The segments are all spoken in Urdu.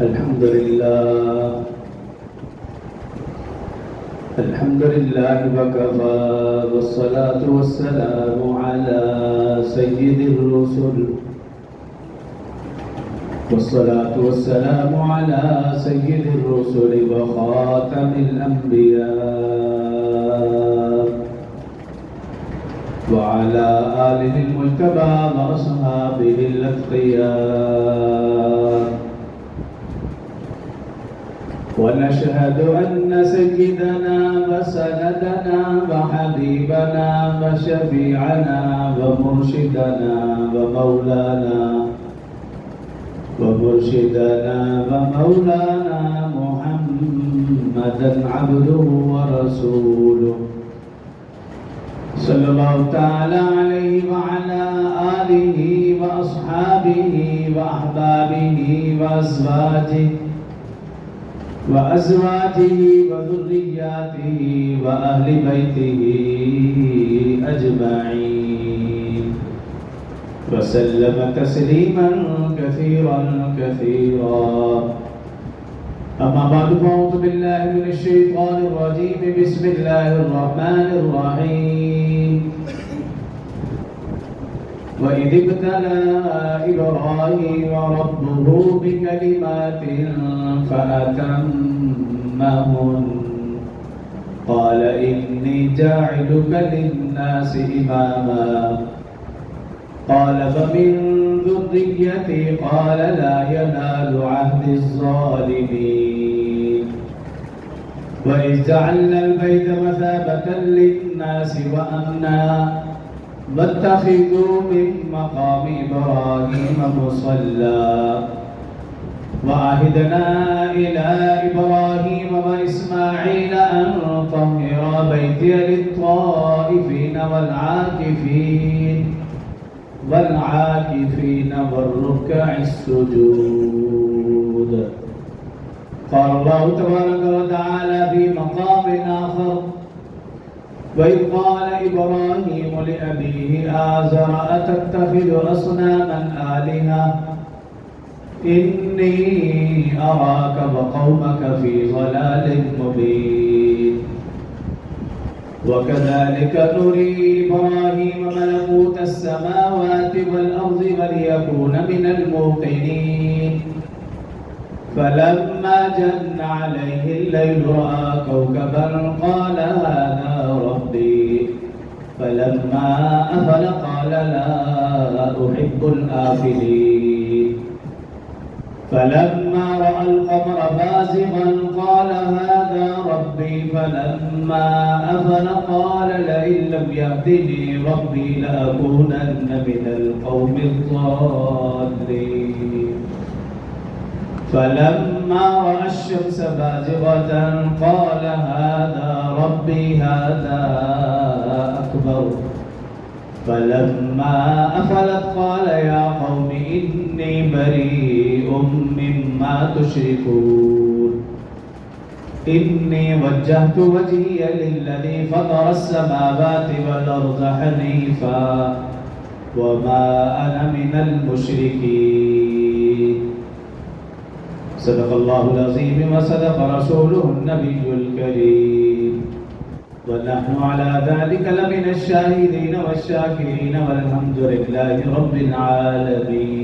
الحمد لله وكفى والصلاة والسلام على سيد الرسل وخاتم الأنبياء وعلى آله المجتبى وأصحابه الأتقياء. ونشهد أن سيدنا وسندنا وحبيبنا وشفيعنا ومرشدنا ومولانا محمدا عبده ورسوله صلى الله تعالى عليه وعلى آله وأصحابه وأحبابه وأزواجه وذرياته وأهل بيته أجمعين وسلم تسليما كثيرا. أما بعد فأعوذ بالله من الشيطان الرجيم. بسم الله الرحمن الرحيم. وإذ ابتلى إبراهيم ربه بكلمات فأتمهن قال إني جاعلك للناس إماما قال فمن ذريتي قال لا ينال عهد الظالمين. وإذ جعلنا البيت مثابة للناس وأمنا واتخذوا من مقام إبراهيم مصلى وعهدنا إلى إبراهيم وإسماعيل أن طهر بيتي للطائفين والعاكفين والركع السجود. قال الله تبارك وتعالى في مقام آخر وإذ قال إبراهيم لأبيه آزر أتتخذ أصناما آلهة إني أراك وقومك في ضلال مبين. وكذلك نري إبراهيم ملكوت السماوات والأرض وليكون من الموقنين. فلما جن عليه الليل رأى كوكبا قال هذا ربي فلما أفل قال لا أحب الآفلين. فلما رأى القمر بازغا قال هذا ربي فلما أفل قال لئن لم يهدني ربي لأكونن من القوم الضالين. فلما رأى الشمس بازغة قال هذا ربي هذا أكبر. فلما أفلت قال يا قوم إني بريء مما تشركون إني وجهت وجهي للذي فطر السماوات والأرض حنيفا وما أنا من المشركين. صدق الله العظيم وصدق رسوله النبي الكريم ونحن على ذلك لمن الشاهدين والشاكرين والحمد لله رب العالمين.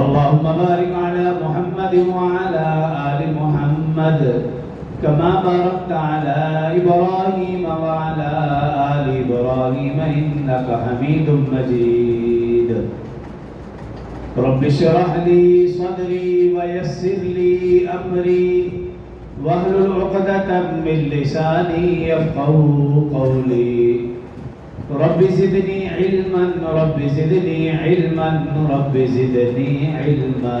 اللهم بارك على محمد وعلى آل محمد كما باركت على إبراهيم وعلى آل إبراهيم إنك حميد مجيد. رب اشرح لي صدري ويسر لي أمري واحلل عقدة من لساني يفقهوا قولي. رب زدني علما رب زدني علما رب زدني علما.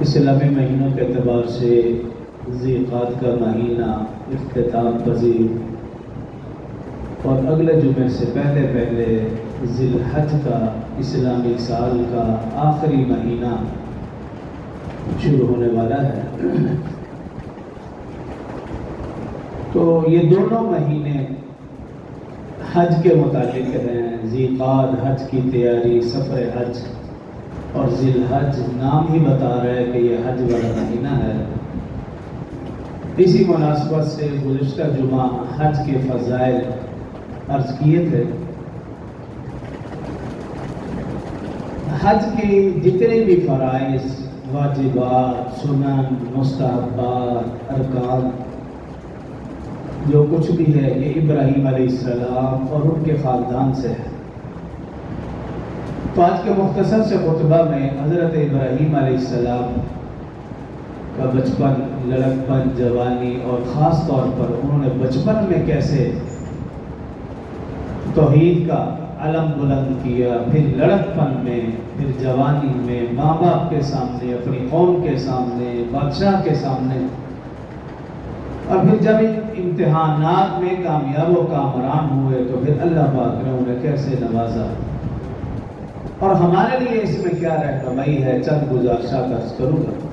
اسلامی مہینوں کے اعتبار سے ذی القعدہ کا مہینہ اختتام پذیر اور اگلے جمعے سے پہلے ذی الحج کا اسلامی سال کا آخری مہینہ شروع ہونے والا ہے۔ تو یہ دونوں مہینے حج کے متعلق ہیں۔ ذی القعدہ حج کی تیاری، سفر حج، اور ذی الحج نام ہی بتا رہا ہے کہ یہ حج والا مہینہ ہے۔ اسی مناسبت سے گزشتہ جمعہ حج کے فضائل عرض کیے تھے۔ حج کی جتنے بھی فرائض، واجبات، سنن، مستحبات، ارکان، جو کچھ بھی ہے یہ ابراہیم علیہ السلام اور ان کے خاندان سے ہے۔ تو آج کے مختصر سے خطبہ میں حضرت ابراہیم علیہ السلام کا بچپن، لڑکپن، جوانی اور خاص طور پر انہوں نے بچپن میں کیسے توحید کا علم بلند کیا، پھر لڑکپن میں، پھر جوانی میں، ماں باپ کے سامنے، اپنی قوم کے سامنے، بادشاہ کے سامنے، اور پھر جب ان امتحانات میں کامیاب و کامران ہوئے تو پھر اللہ پاک نے انہیں کیسے نوازا، اور ہمارے لیے اس میں کیا رہنمائی ہے، چند گزارشات عرض کروں گا۔